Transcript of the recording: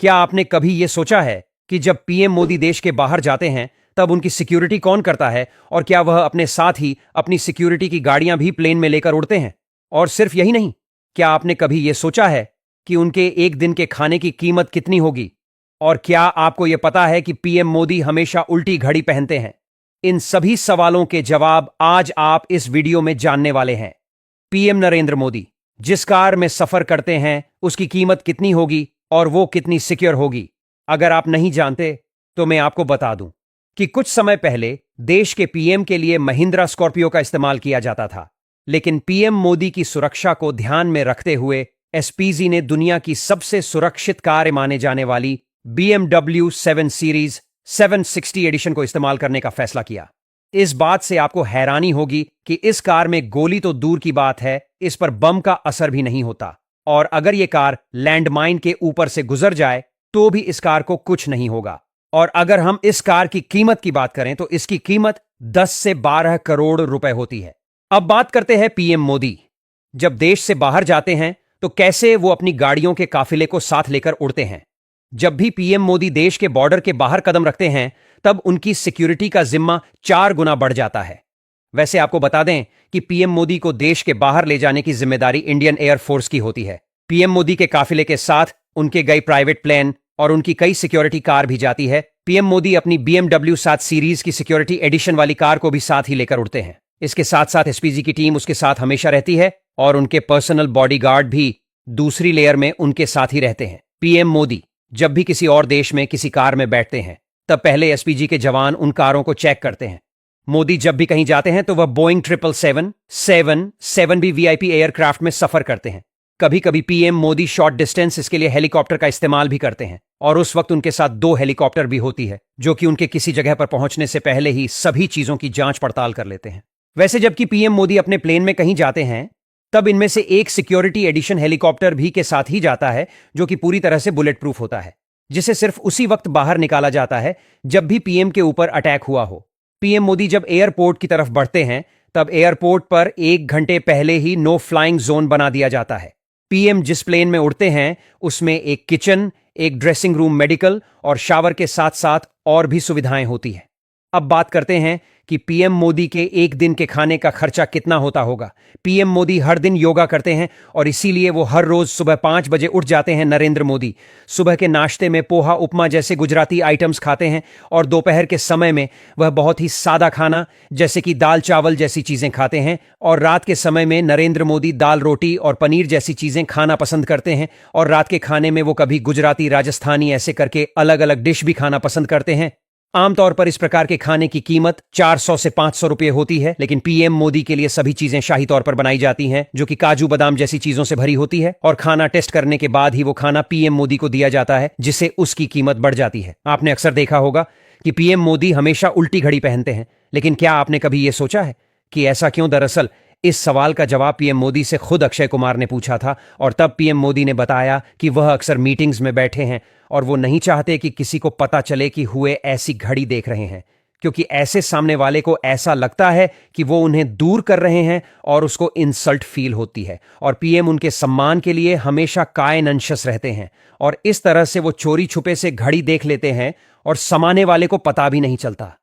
क्या आपने कभी यह सोचा है कि जब पीएम मोदी देश के बाहर जाते हैं तब उनकी सिक्योरिटी कौन करता है, और क्या वह अपने साथ ही अपनी सिक्योरिटी की गाड़ियां भी प्लेन में लेकर उड़ते हैं? और सिर्फ यही नहीं, क्या आपने कभी यह सोचा है कि उनके एक दिन के खाने की कीमत कितनी होगी? और क्या आपको यह पता है कि पीएम मोदी हमेशा उल्टी घड़ी पहनते हैं? इन सभी सवालों के जवाब आज आप इस वीडियो में जानने वाले हैं। पीएम नरेंद्र मोदी जिस कार में सफर करते हैं उसकी कीमत कितनी होगी और वो कितनी सिक्योर होगी? अगर आप नहीं जानते तो मैं आपको बता दूं कि कुछ समय पहले देश के पीएम के लिए महिंद्रा स्कॉर्पियो का इस्तेमाल किया जाता था, लेकिन पीएम मोदी की सुरक्षा को ध्यान में रखते हुए एसपीजी ने दुनिया की सबसे सुरक्षित कार माने जाने वाली BMW 7 सीरीज 760 एडिशन को इस्तेमाल करने का फैसला किया। इस बात से आपको हैरानी होगी कि इस कार में गोली तो दूर की बात है, इस पर बम का असर भी नहीं होता, और अगर यह कार लैंडमाइन के ऊपर से गुजर जाए तो भी इस कार को कुछ नहीं होगा। और अगर हम इस कार की कीमत की बात करें तो इसकी कीमत 10 से 12 करोड़ रुपए होती है। अब बात करते हैं पीएम मोदी जब देश से बाहर जाते हैं तो कैसे वो अपनी गाड़ियों के काफिले को साथ लेकर उड़ते हैं। जब भी पीएम मोदी देश के बॉर्डर के बाहर कदम रखते हैं तब उनकी सिक्योरिटी का जिम्मा 4 गुना बढ़ जाता है। वैसे आपको बता दें कि पीएम मोदी को देश के बाहर ले जाने की जिम्मेदारी इंडियन एयरफोर्स की होती है। पीएम मोदी के काफिले के साथ उनके कई प्राइवेट प्लेन और उनकी कई सिक्योरिटी कार भी जाती है। पीएम मोदी अपनी BMW 7 सीरीज की सिक्योरिटी एडिशन वाली कार को भी साथ ही लेकर उड़ते हैं। इसके साथ साथ एसपीजी की टीम उसके साथ हमेशा रहती है और उनके पर्सनल बॉडीगार्ड भी दूसरी लेयर में उनके साथ ही रहते हैं। पीएम मोदी जब भी किसी और देश में किसी कार में बैठते हैं तब पहले एसपीजी के जवान उन कारों को चेक करते हैं। मोदी जब भी कहीं जाते हैं तो वह बोइंग 777 भी वीआईपी एयरक्राफ्ट में सफर करते हैं। कभी कभी पीएम मोदी शॉर्ट डिस्टेंस के लिए हेलीकॉप्टर का इस्तेमाल भी करते हैं, और उस वक्त उनके साथ 2 हेलीकॉप्टर भी होती है जो कि उनके किसी जगह पर पहुंचने से पहले ही सभी चीजों की जांच पड़ताल कर लेते हैं। वैसे जबकि पीएम मोदी अपने प्लेन में कहीं जाते हैं तब इनमें से एक सिक्योरिटी एडिशन हेलीकॉप्टर भी के साथ ही जाता है जो कि पूरी तरह से बुलेट प्रूफ होता है, जिसे सिर्फ उसी वक्त बाहर निकाला जाता है जब भी पीएम के ऊपर अटैक हुआ हो। पीएम मोदी जब एयरपोर्ट की तरफ बढ़ते हैं तब एयरपोर्ट पर 1 घंटे पहले ही नो फ्लाइंग जोन बना दिया जाता है। पीएम जिस प्लेन में उड़ते हैं उसमें एक किचन, एक ड्रेसिंग रूम, मेडिकल और शावर के साथ साथ और भी सुविधाएं होती हैं। अब बात करते हैं कि पीएम मोदी के एक दिन के खाने का खर्चा कितना होता होगा। पीएम मोदी हर दिन योगा करते हैं और इसीलिए वो हर रोज सुबह 5 बजे उठ जाते हैं। नरेंद्र मोदी सुबह के नाश्ते में पोहा, उपमा जैसे गुजराती आइटम्स खाते हैं, और दोपहर के समय में वह बहुत ही सादा खाना जैसे कि दाल चावल जैसी चीजें खाते हैं, और रात के समय में नरेंद्र मोदी दाल रोटी और पनीर जैसी चीजें खाना पसंद करते हैं। और रात के खाने में वो कभी गुजराती, राजस्थानी ऐसे करके अलग अलग डिश भी खाना पसंद करते हैं। आमतौर पर इस प्रकार के खाने की कीमत 400 से 500 रुपए होती है, लेकिन पीएम मोदी के लिए सभी चीजें शाही तौर पर बनाई जाती हैं जो कि काजू बादाम जैसी चीजों से भरी होती है, और खाना टेस्ट करने के बाद ही वो खाना पीएम मोदी को दिया जाता है, जिससे उसकी कीमत बढ़ जाती है। आपने अक्सर देखा होगा कि पीएम मोदी हमेशा उल्टी घड़ी पहनते हैं, लेकिन क्या आपने कभी यह सोचा है कि ऐसा क्यों? दरअसल इस सवाल का जवाब पीएम मोदी से खुद अक्षय कुमार ने पूछा था, और तब पीएम मोदी ने बताया कि वह अक्सर मीटिंग्स में बैठे हैं और वो नहीं चाहते कि किसी को पता चले कि हुए ऐसी घड़ी देख रहे हैं, क्योंकि ऐसे सामने वाले को ऐसा लगता है कि वो उन्हें दूर कर रहे हैं और उसको इंसल्ट फील होती है। और पीएम उनके सम्मान के लिए हमेशा कायनंशस रहते हैं, और इस तरह से वो चोरी छुपे से घड़ी देख लेते हैं और समाने वाले को पता भी नहीं चलता।